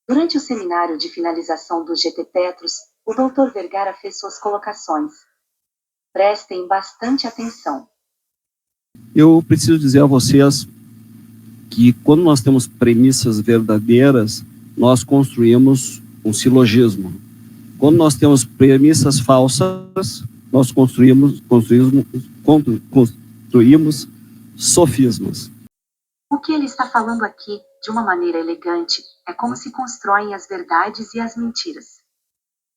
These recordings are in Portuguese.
Durante o seminário de finalização do GT Petros, o Dr. Vergara fez suas colocações. Prestem bastante atenção. Eu preciso dizer a vocês que quando nós temos premissas verdadeiras, nós construímos um silogismo. Quando nós temos premissas falsas, nós construímos sofismas. O que ele está falando aqui, de uma maneira elegante, é como se constroem as verdades e as mentiras.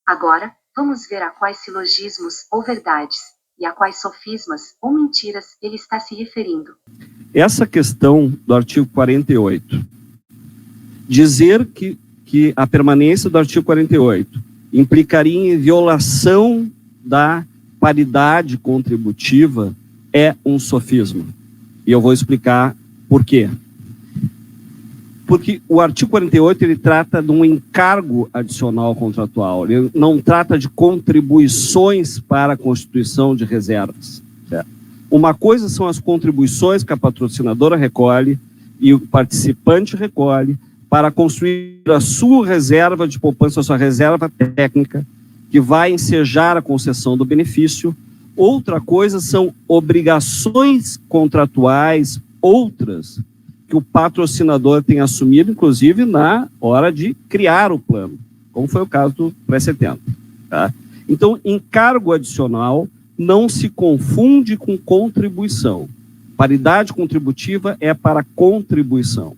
Agora, vamos ver a quais silogismos ou verdades, e a quais sofismas ou mentiras ele está se referindo. Essa questão do artigo 48, dizer que a permanência do artigo 48 implicaria em violação da paridade contributiva é um sofisma. E eu vou explicar por quê. Porque o artigo 48 ele trata de um encargo adicional contratual, ele não trata de contribuições para a constituição de reservas. Certo? Uma coisa são as contribuições que a patrocinadora recolhe e o participante recolhe para construir a sua reserva de poupança, a sua reserva técnica, que vai ensejar a concessão do benefício. Outra coisa são obrigações contratuais, outras, que o patrocinador tem assumido, inclusive na hora de criar o plano, como foi o caso do pré-70. Tá? Então, encargo adicional não se confunde com contribuição. Paridade contributiva é para contribuição.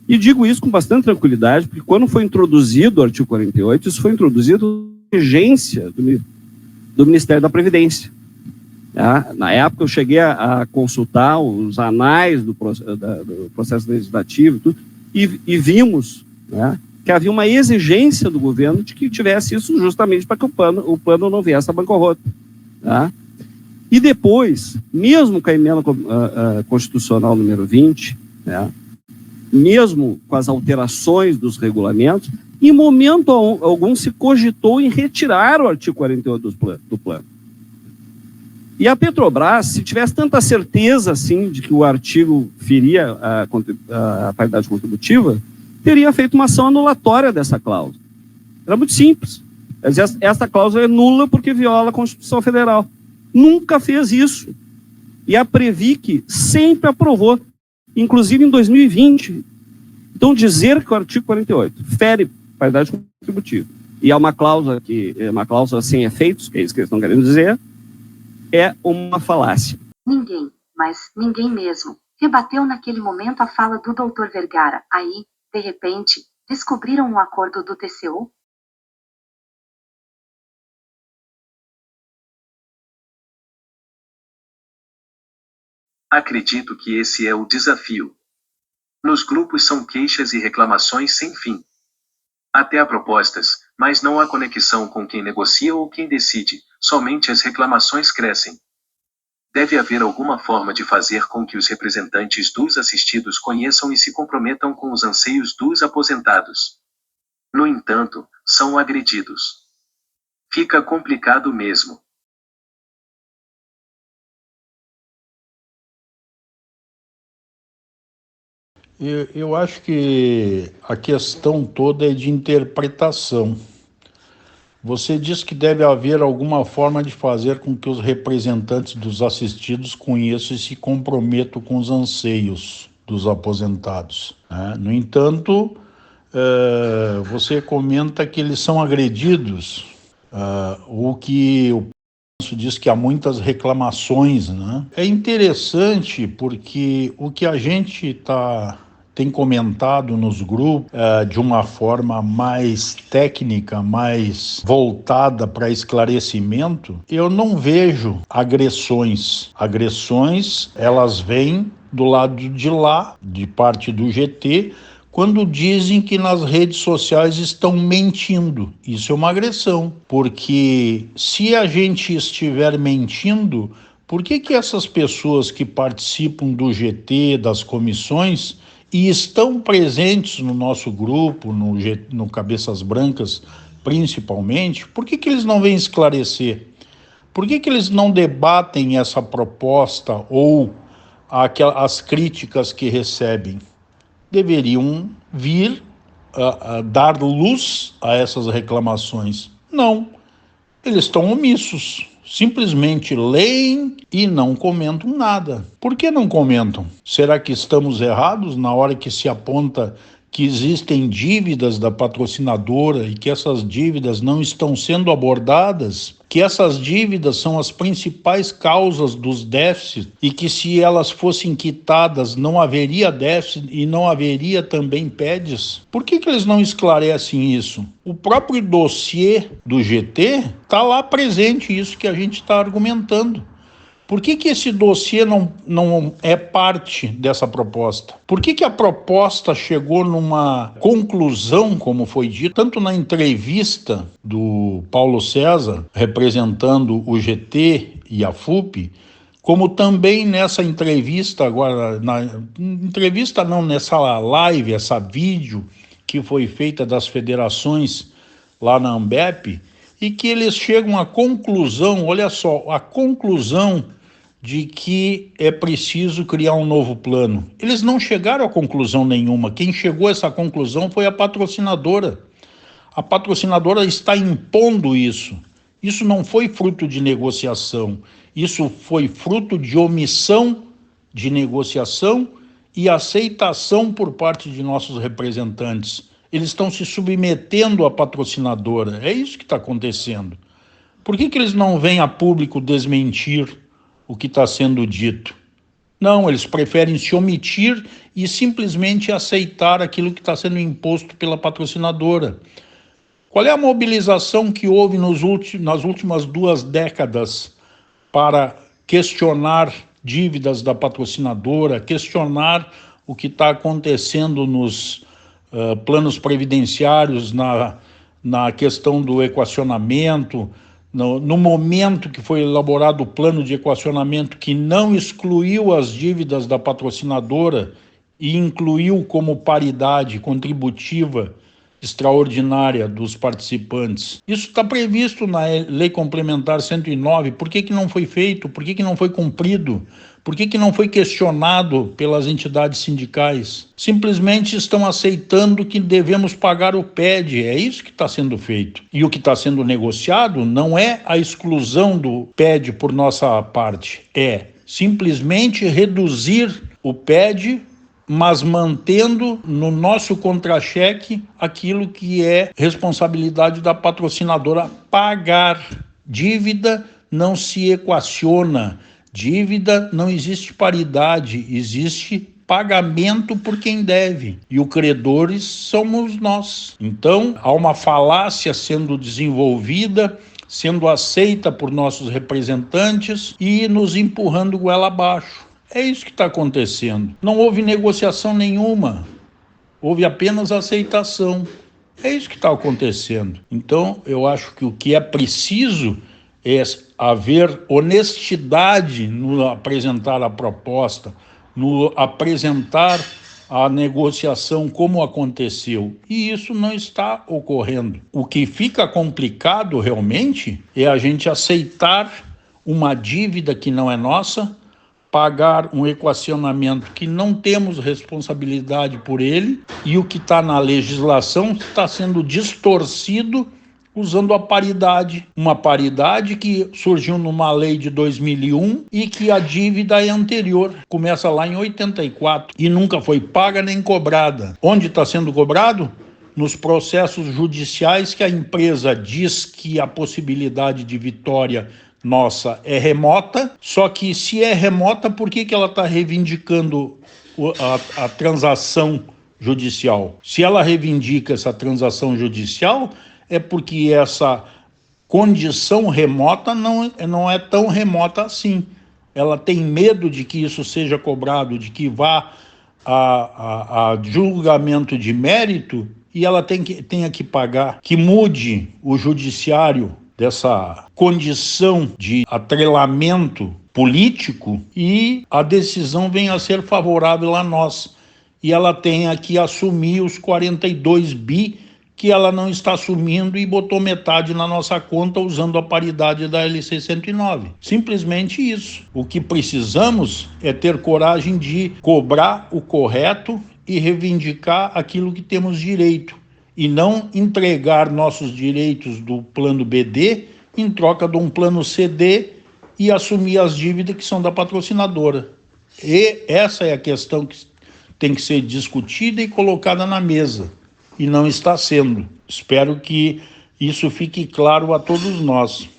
E digo isso com bastante tranquilidade, porque quando foi introduzido o artigo 48, isso foi introduzido com urgência do Ministério da Previdência. Tá? Na época eu cheguei a consultar os anais do processo legislativo e tudo, e vimos, né, que havia uma exigência do governo de que tivesse isso justamente para que o plano não viesse à bancarrota. Tá? E depois, mesmo com a emenda constitucional número 20, né, mesmo com as alterações dos regulamentos, em momento algum se cogitou em retirar o artigo 48 do plano. E a Petrobras, se tivesse tanta certeza assim de que o artigo feria a paridade contributiva, teria feito uma ação anulatória dessa cláusula. Era muito simples. Essa cláusula é nula porque viola a Constituição Federal. Nunca fez isso. E a Previc sempre aprovou, inclusive em 2020. Então, dizer que o artigo 48 fere paridade contributiva e é uma cláusula sem efeitos, que é isso que eles estão querendo dizer, é uma falácia. Ninguém, mas ninguém mesmo, rebateu naquele momento a fala do Dr. Vergara. Aí, de repente, descobriram um acordo do TCU? Acredito que esse é o desafio. Nos grupos são queixas e reclamações sem fim. Até há propostas, mas não há conexão com quem negocia ou quem decide, somente as reclamações crescem. Deve haver alguma forma de fazer com que os representantes dos assistidos conheçam e se comprometam com os anseios dos aposentados. No entanto, são agredidos. Fica complicado mesmo. Eu acho que a questão toda é de interpretação. Você diz que deve haver alguma forma de fazer com que os representantes dos assistidos conheçam e se comprometam com os anseios dos aposentados, né? No entanto, você comenta que eles são agredidos, o que o diz que há muitas reclamações, né? É interessante porque o que a gente tem comentado nos grupos de uma forma mais técnica, mais voltada para esclarecimento, eu não vejo agressões. Agressões, elas vêm do lado de lá, de parte do GT, quando dizem que nas redes sociais estão mentindo. Isso é uma agressão, porque se a gente estiver mentindo, por que essas pessoas que participam do GT, das comissões, e estão presentes no nosso grupo, no Cabeças Brancas principalmente, por que eles não vêm esclarecer? Por que eles não debatem essa proposta ou as críticas que recebem? Deveriam vir dar luz a essas reclamações? Não, eles estão omissos. Simplesmente leem e não comentam nada. Por que não comentam? Será que estamos errados na hora que se aponta que existem dívidas da patrocinadora e que essas dívidas não estão sendo abordadas? Que essas dívidas são as principais causas dos déficits e que se elas fossem quitadas não haveria déficit e não haveria também PEDs? Por que eles não esclarecem isso? O próprio dossiê do GT está lá presente, isso que a gente está argumentando. Por que esse dossiê não é parte dessa proposta? Por que a proposta chegou numa conclusão, como foi dito, tanto na entrevista do Paulo César, representando o GT e a FUP, como também nessa entrevista agora, nessa live, essa vídeo que foi feita das federações lá na Ambep, e que eles chegam à conclusão, olha só, a conclusão de que é preciso criar um novo plano. Eles não chegaram a conclusão nenhuma. Quem chegou a essa conclusão foi a patrocinadora. A patrocinadora está impondo isso. Isso não foi fruto de negociação. Isso foi fruto de omissão de negociação e aceitação por parte de nossos representantes. Eles estão se submetendo à patrocinadora. É isso que está acontecendo. Por que eles não vêm a público desmentir o que está sendo dito? Não, eles preferem se omitir e simplesmente aceitar aquilo que está sendo imposto pela patrocinadora. Qual é a mobilização que houve nas últimas 2 décadas para questionar dívidas da patrocinadora, questionar o que está acontecendo nos planos previdenciários, na questão do equacionamento, no momento que foi elaborado o plano de equacionamento que não excluiu as dívidas da patrocinadora e incluiu como paridade contributiva extraordinária dos participantes. Isso está previsto na Lei Complementar 109. Por que não foi feito? Por que não foi cumprido? Por que não foi questionado pelas entidades sindicais? Simplesmente estão aceitando que devemos pagar o PED. É isso que está sendo feito. E o que está sendo negociado não é a exclusão do PED por nossa parte. É simplesmente reduzir o PED, mas mantendo no nosso contra-cheque aquilo que é responsabilidade da patrocinadora pagar. Dívida não se equaciona, dívida não existe paridade, existe pagamento por quem deve, e os credores somos nós. Então, há uma falácia sendo desenvolvida, sendo aceita por nossos representantes e nos empurrando goela abaixo. É isso que está acontecendo. Não houve negociação nenhuma, houve apenas aceitação. É isso que está acontecendo. Então, eu acho que o que é preciso é haver honestidade no apresentar a proposta, no apresentar a negociação como aconteceu. E isso não está ocorrendo. O que fica complicado realmente é a gente aceitar uma dívida que não é nossa, pagar um equacionamento que não temos responsabilidade por ele, e o que está na legislação está sendo distorcido usando a paridade. Uma paridade que surgiu numa lei de 2001 e que a dívida é anterior, começa lá em 84 e nunca foi paga nem cobrada. Onde está sendo cobrado? Nos processos judiciais que a empresa diz que a possibilidade de vitória nossa é remota, só que se é remota, por que ela está reivindicando a transação judicial? Se ela reivindica essa transação judicial, é porque essa condição remota não é tão remota assim. Ela tem medo de que isso seja cobrado, de que vá a julgamento de mérito e ela tenha que pagar, que mude o judiciário dessa condição de atrelamento político e a decisão venha a ser favorável a nós. E ela tenha que assumir os 42 bi que ela não está assumindo e botou metade na nossa conta usando a paridade da LC 109. Simplesmente isso. O que precisamos é ter coragem de cobrar o correto e reivindicar aquilo que temos direito. e não entregar nossos direitos do plano BD em troca de um plano CD e assumir as dívidas que são da patrocinadora. E essa é a questão que tem que ser discutida e colocada na mesa, e não está sendo. Espero que isso fique claro a todos nós.